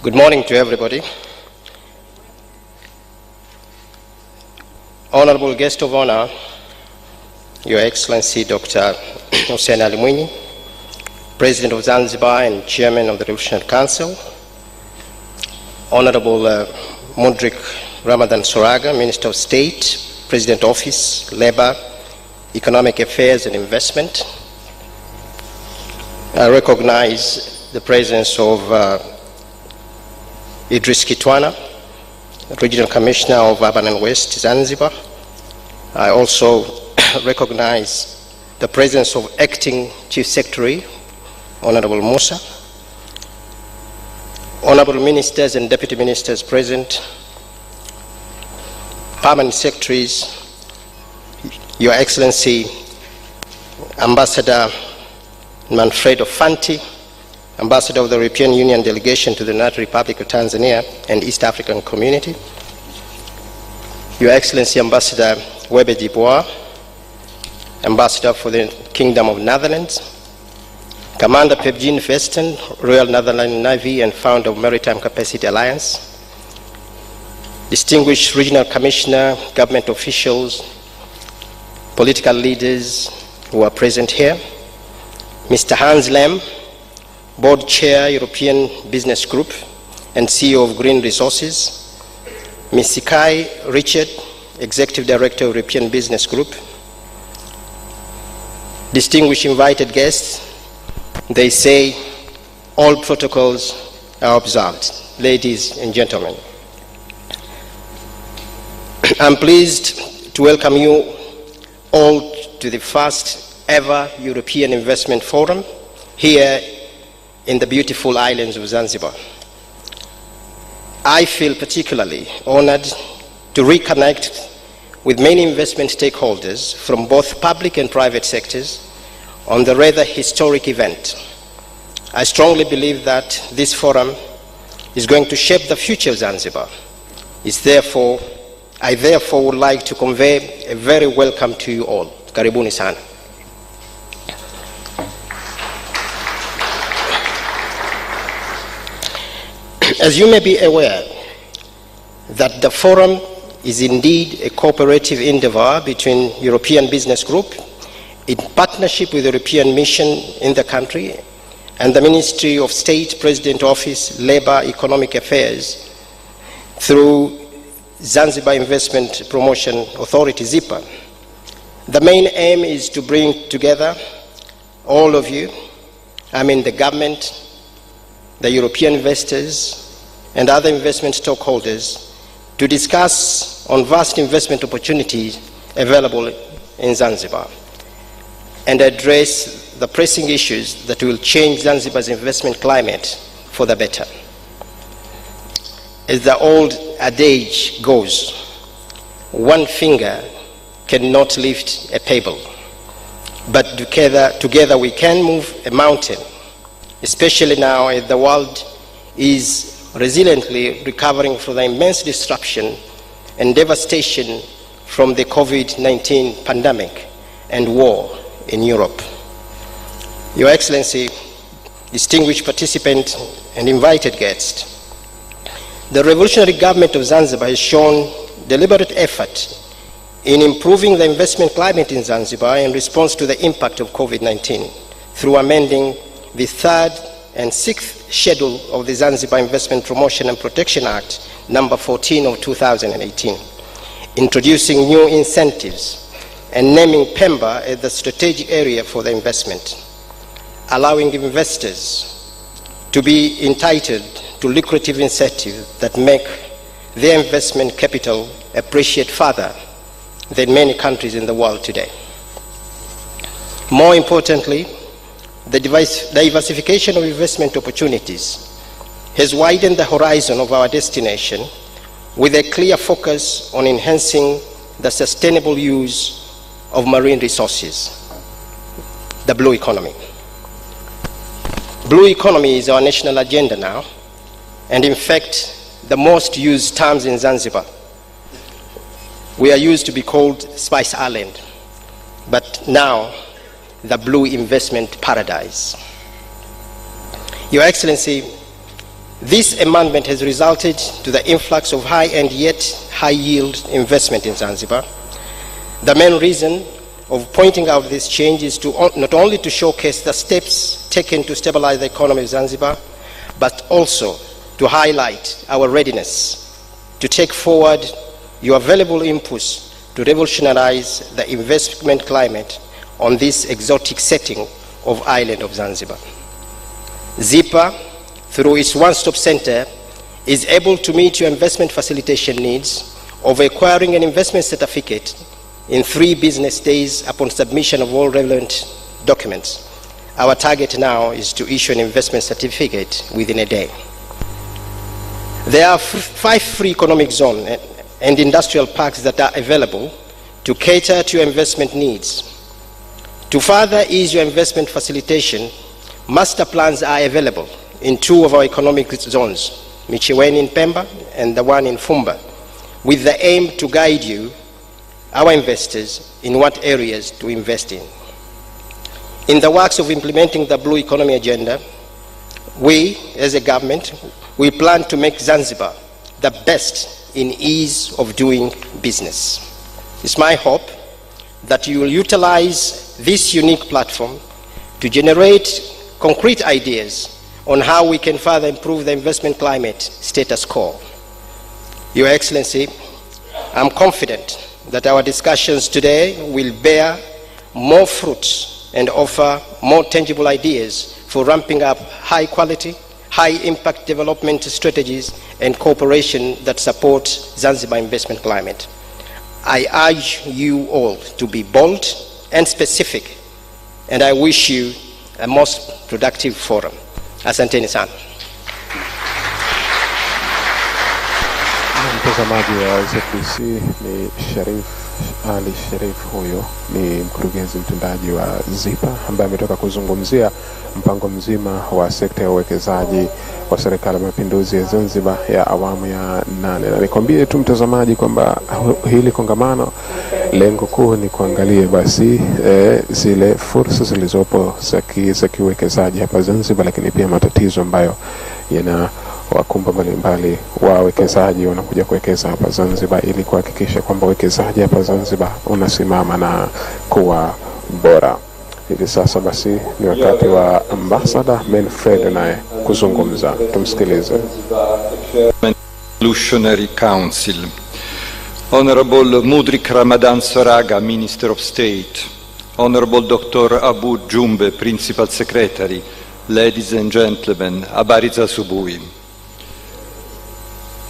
Good morning to everybody. Honorable guest of honor, Your Excellency Dr. Hussein Ali Mwinyi, President of Zanzibar and Chairman of the Revolutionary Council, Honorable Mudrik Ramadan Soraga, Minister of State, President Office, Labor, Economic Affairs and Investment. I recognize the presence of Idris Kitwana, Regional Commissioner of Urban and West Zanzibar. I also recognize the presence of Acting Chief Secretary, Honorable Musa, Honorable Ministers and Deputy Ministers present, Permanent Secretaries, Your Excellency Ambassador Manfredo Fanti, Ambassador of the European Union Delegation to the United Republic of Tanzania and East African Community, Your Excellency Ambassador Waekezaji Ulaya, Ambassador for the Kingdom of Netherlands, Commander Pepjin Vesten, Royal Netherlands Navy and founder of Maritime Capacity Alliance, distinguished Regional Commissioner, government officials, political leaders who are present here, Mr. Hans Lem, Board Chair, European Business Group and CEO of Green Resources, Ms. Sikai Richard, Executive Director of European Business Group, distinguished invited guests, they say all protocols are observed. Ladies and gentlemen, I'm pleased to welcome you all to the first ever European Investment Forum here in the beautiful islands of Zanzibar. I feel particularly honored to reconnect with many investment stakeholders from both public and private sectors on the rather historic event. I strongly believe that this forum is going to shape the future of Zanzibar. I therefore would like to convey a very welcome to you all. Karibuni sana. As you may be aware, that the forum is indeed a cooperative endeavor between European Business Group in partnership with the European Mission in the country and the Ministry of State, President Office, Labor, Economic Affairs through Zanzibar Investment Promotion Authority, ZIPA. The main aim is to bring together all of you, the government, the European investors, and other investment stockholders to discuss on vast investment opportunities available in Zanzibar and address the pressing issues that will change Zanzibar's investment climate for the better. As the old adage goes, one finger cannot lift a pebble, but together we can move a mountain, especially now as the world is resiliently recovering from the immense disruption and devastation from the COVID-19 pandemic and war in Europe. Your Excellency, distinguished participant and invited guest, the revolutionary government of Zanzibar has shown deliberate effort in improving the investment climate in Zanzibar in response to the impact of COVID-19 through amending the 3rd and 6th schedule of the Zanzibar Investment Promotion and Protection Act number 14 of 2018, introducing new incentives and naming Pemba as the strategic area for the investment, allowing investors to be entitled to lucrative incentives that make their investment capital appreciate further than many countries in the world today. More importantly, the diversification of investment opportunities has widened the horizon of our destination with a clear focus on enhancing the sustainable use of marine resources, the blue economy. Blue economy is our national agenda now, and in fact, the most used terms in Zanzibar. We are used to be called Spice Island, but now the blue investment paradise. Your Excellency, This amendment has resulted to the influx of high-end yet high-yield investment in Zanzibar. The main reason of pointing out this change is to not only to showcase the steps taken to stabilize the economy of Zanzibar, but also to highlight our readiness to take forward your valuable inputs to revolutionize the investment climate on this exotic setting of island of Zanzibar. ZIPA, through its one-stop center, is able to meet your investment facilitation needs of acquiring an investment certificate in 3 business days upon submission of all relevant documents. Our target now is to issue an investment certificate within a day. There are 5 free economic zones and industrial parks that are available to cater to your investment needs. To further ease your investment facilitation, master plans are available in 2 of our economic zones, Micheweni in Pemba and the one in Fumba, with the aim to guide you, our investors, in what areas to invest in. In the works of implementing the Blue Economy Agenda, we, as a government, we plan to make Zanzibar the best in ease of doing business. It's my hope that you will utilize this unique platform to generate concrete ideas on how we can further improve the investment climate status quo. Your Excellency, I'm confident that our discussions today will bear more fruit and offer more tangible ideas for ramping up high quality, high impact development strategies and cooperation that support Zanzibar investment climate. I urge you all to be bold and specific, and I wish you a most productive forum. Asanteni sana. Mtazamaji wa ZBC ni Ali Sharif, huyo ni mkurugenzi mtendaji wa ZIPA ambaye ametoka kuzungumzia mpango mzima wa sekta ya uwekezaji wa serikali ya mapinduzi ya Zanzibar ya awamu ya 8. Na nikwambie tu mtazamaji kwamba hili kongamano lengo kuu ni kuangalia basi zile fursa zilizopo za kiuwekezaji hapa Zanzibar, lakini pia matatizo ambayo yana wakumba mbalimbali wawekezaji wanakuja kuwekeza hapa Zanzibar, ili kuhakikisha kwamba uwekezaji hapa Zanzibar unasimama na kuwa bora. Hivi sasa basi ni wakati wa Ambassador Manfred naye kuzungumza. Tumsikilize. Revolutionary Council. Honorable Mudrik Ramadan Soraga, Minister of State. Honorable Dr. Abu Jumbe, Principal Secretary. Ladies and gentlemen, Abariza Subui.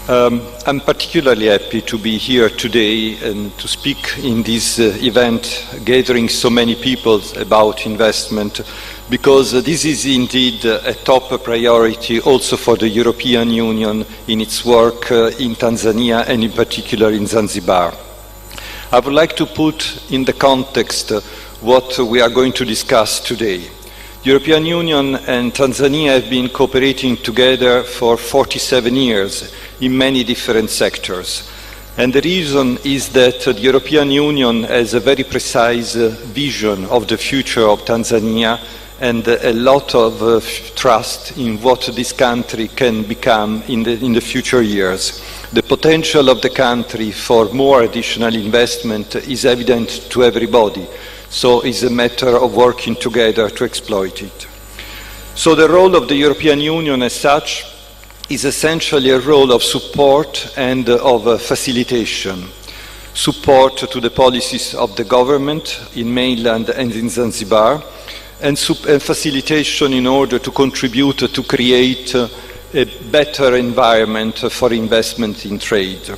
I'm particularly happy to be here today and to speak in this event, gathering so many people about investment, because this is indeed a top priority also for the European Union in its work in Tanzania and in particular in Zanzibar. I would like to put in the context what we are going to discuss today. The European Union and Tanzania have been cooperating together for 47 years in many different sectors. And the reason is that the European Union has a very precise vision of the future of Tanzania and a lot of trust in what this country can become in the future years. The potential of the country for more additional investment is evident to everybody. So it's a matter of working together to exploit it. So the role of the European Union as such is essentially a role of support and of facilitation. Support to the policies of the government in mainland and in Zanzibar, and facilitation in order to contribute to create a better environment for investment in trade.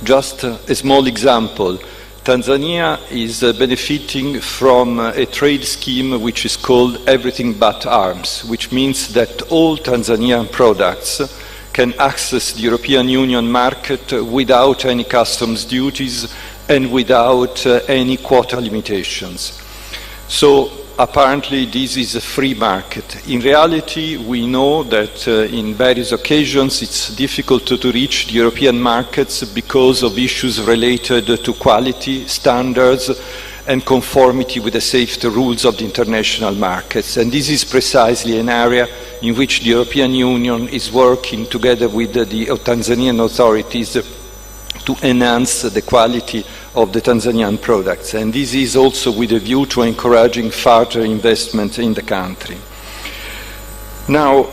Just a small example. Tanzania is benefiting from a trade scheme which is called Everything But Arms, which means that all Tanzanian products can access the European Union market without any customs duties and without any quota limitations. So apparently this is a free market. In reality, we know that in various occasions it's difficult to reach the European markets because of issues related to quality, standards, and conformity with the safety rules of the international markets. And this is precisely an area in which the European Union is working together with the Tanzanian authorities to enhance the quality of the Tanzanian products. And this is also with a view to encouraging further investment in the country. Now,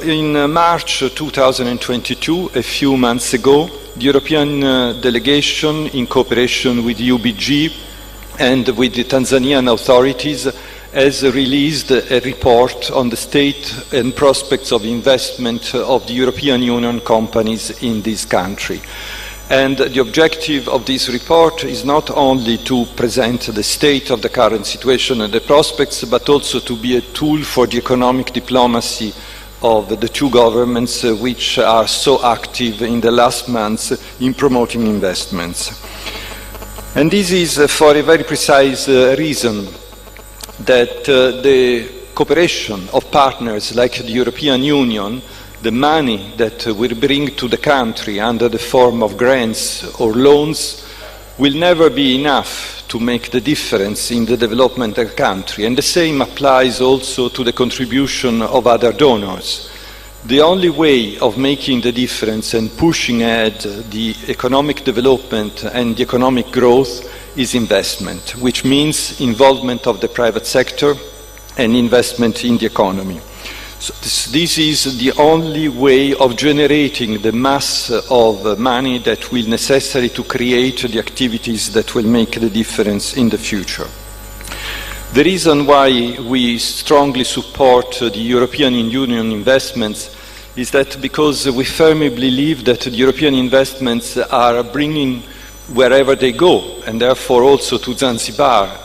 in March 2022, a few months ago, the European delegation, in cooperation with UBG and with the Tanzanian authorities, has released a report on the state and prospects of investment of the European Union companies in this country. And the objective of this report is not only to present the state of the current situation and the prospects, but also to be a tool for the economic diplomacy of the two governments which are so active in the last months in promoting investments. And this is for a very precise reason, that the cooperation of partners like the European Union, the money that will bring to the country under the form of grants or loans, will never be enough to make the difference in the development of the country. And the same applies also to the contribution of other donors. The only way of making the difference and pushing ahead the economic development and the economic growth is investment, which means involvement of the private sector and investment in the economy. So this is the only way of generating the mass of money that will necessary to create the activities that will make the difference in the future. The reason why we strongly support the European Union investments is that because we firmly believe that the European investments are bringing wherever they go, and therefore also to Zanzibar,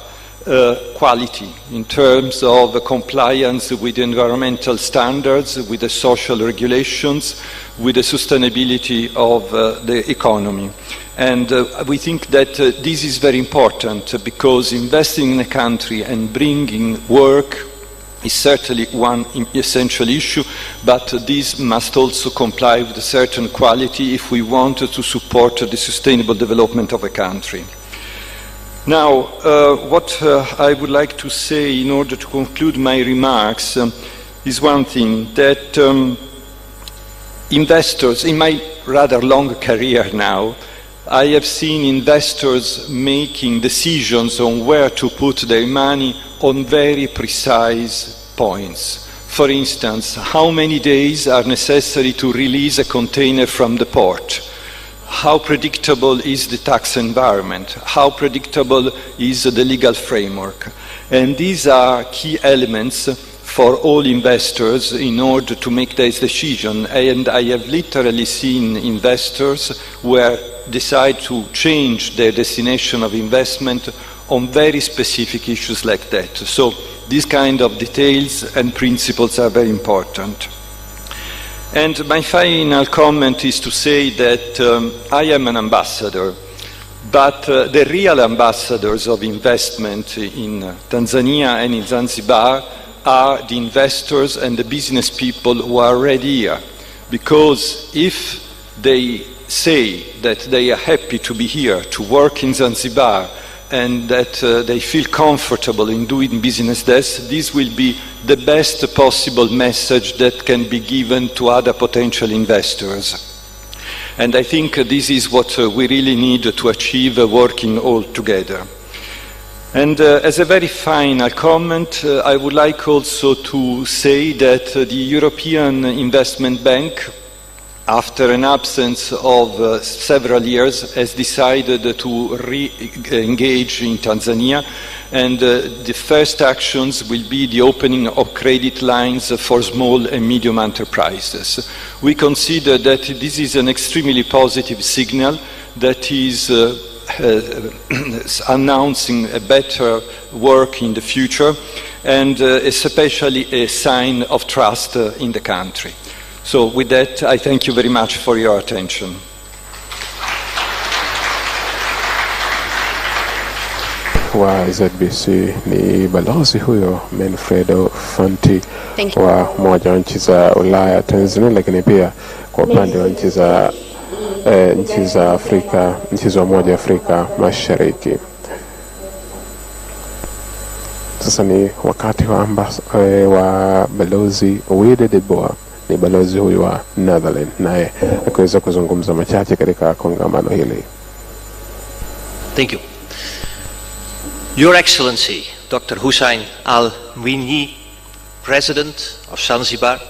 quality in terms of compliance with environmental standards, with the social regulations, with the sustainability of the economy. And we think that this is very important, because investing in a country and bringing work is certainly one essential issue, but this must also comply with a certain quality if we want to support the sustainable development of a country. Now, what I would like to say in order to conclude my remarks is one thing, that investors, in my rather long career now, I have seen investors making decisions on where to put their money on very precise points. For instance, how many days are necessary to release a container from the port? How predictable is the tax environment? How predictable is the legal framework? And these are key elements for all investors in order to make this decision. And I have literally seen investors who decide to change their destination of investment on very specific issues like that. So these kind of details and principles are very important. And my final comment is to say that I am an ambassador, but the real ambassadors of investment in Tanzania and in Zanzibar are the investors and the business people who are already here. Because if they say that they are happy to be here, to work in Zanzibar, and that they feel comfortable in doing business there, this will be the best possible message that can be given to other potential investors. And I think this is what we really need to achieve working all together. And as a very final comment, I would like also to say that the European Investment Bank, after an absence of several years, has decided to re-engage in Tanzania, and the first actions will be the opening of credit lines for small and medium enterprises. We consider that this is an extremely positive signal that is announcing a better work in the future, and especially a sign of trust in the country. So with that, I thank you very much for your attention. Wa ZBC ni balozi huyo Manfredo Fanti wa Umoja wa Nchi za Ulaya Tanzania, lakini pia kwa upande wa nchi za Afrika, nchi za Umoja wa Afrika Mashariki. sasa ni wakati wa balozi Wede de Boer, ni balozi huyu wa Netherlands, naye akiweza kuzungumza machache katika kongamano hili. Thank you. Your Excellency, Dr. Hussein Al-Mwinyi, President of Zanzibar,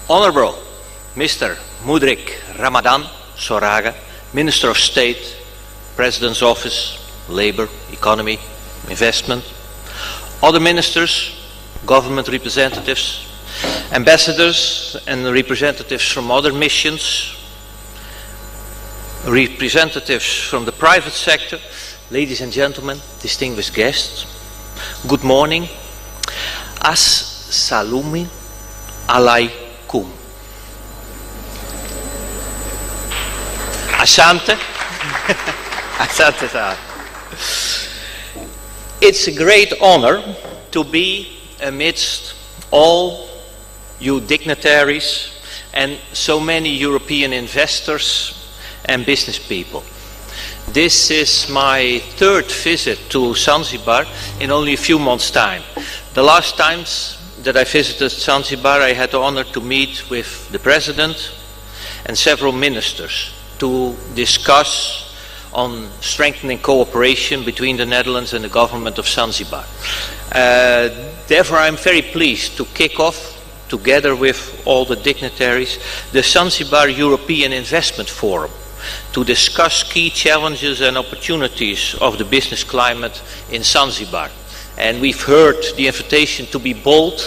Honorable Mr. Mudrik Ramadan Soraga, Minister of State, President's Office, Labour, Economy, Investment, other ministers, government representatives, ambassadors and representatives from other missions, representatives from the private sector, ladies and gentlemen, distinguished guests, good morning. As-salumi alaikum. Asante. Asante sir. It's a great honor to be amidst all you dignitaries and so many European investors and business people. This is my third visit to Zanzibar in only a few months' time. The last times that I visited Zanzibar, I had the honor to meet with the President and several ministers to discuss on strengthening cooperation between the Netherlands and the government of Zanzibar. Therefore, I'm very pleased to kick off, together with all the dignitaries, the Zanzibar European Investment Forum, to discuss key challenges and opportunities of the business climate in Zanzibar. And we've heard the invitation to be bold.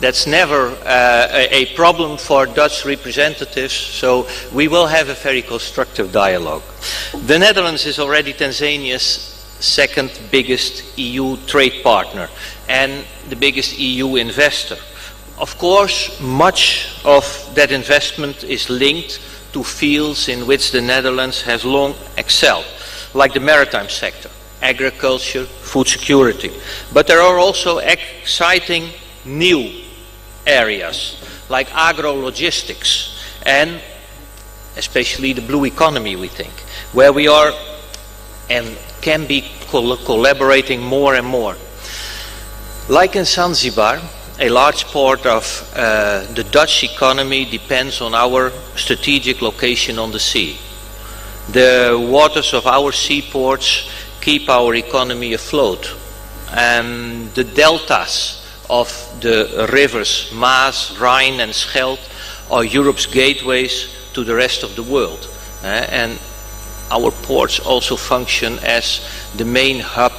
That's never a problem for Dutch representatives, so we will have a very constructive dialogue. The Netherlands is already Tanzania's second biggest EU trade partner and the biggest EU investor. Of course, much of that investment is linked to fields in which the Netherlands has long excelled, like the maritime sector, agriculture, food security. But there are also exciting new areas like agro-logistics and especially the blue economy, we think, where we are and can be collaborating more and more. Like in Zanzibar, a large part of the Dutch economy depends on our strategic location on the sea. The waters of our seaports keep our economy afloat, and the deltas of the rivers Maas, Rhine and Scheldt are Europe's gateways to the rest of the world. And our ports also function as the main hub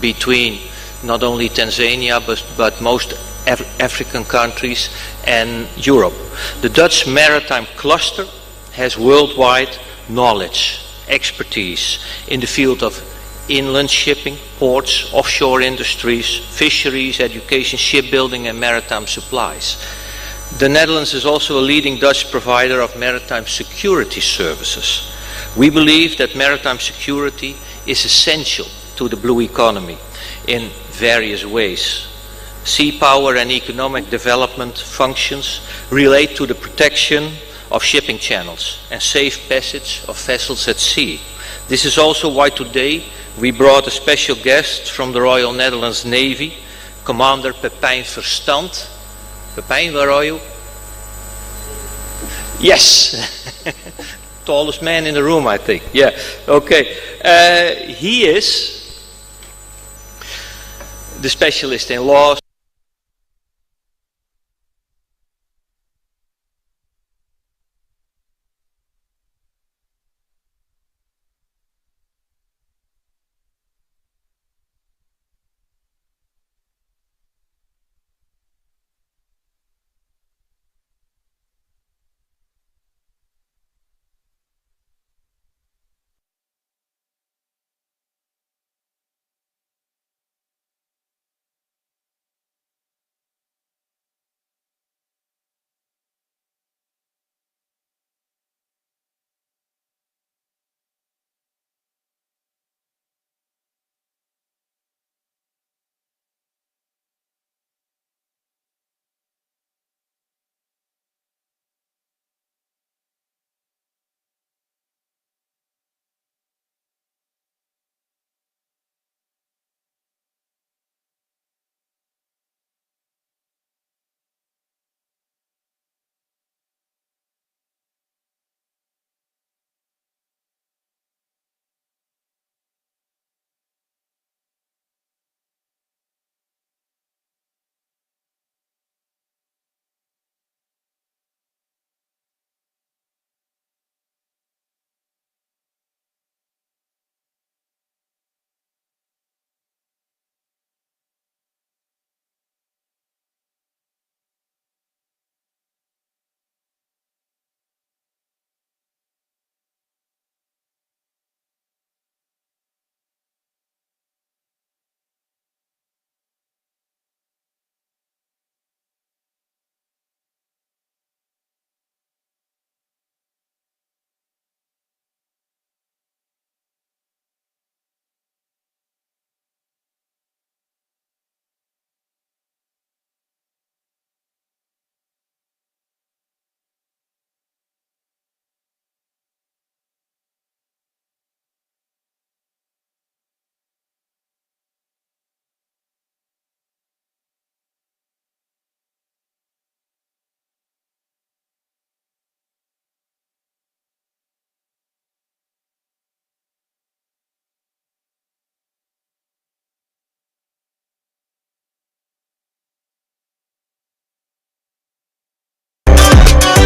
between not only Tanzania but most African countries and Europe. The Dutch maritime cluster has worldwide knowledge, expertise in the field of inland shipping, ports, offshore industries, fisheries, education, shipbuilding and maritime supplies. The Netherlands is also a leading Dutch provider of maritime security services. We believe that maritime security is essential to the blue economy in various ways. Sea power and economic development functions relate to the protection of shipping channels and safe passage of vessels at sea. This is also why today we brought a special guest from the Royal Netherlands Navy, Commander Pepijn Verstand. Pepijn, where are you? Yes. Tallest man in the room, I think. Yeah, okay. He is the specialist in law.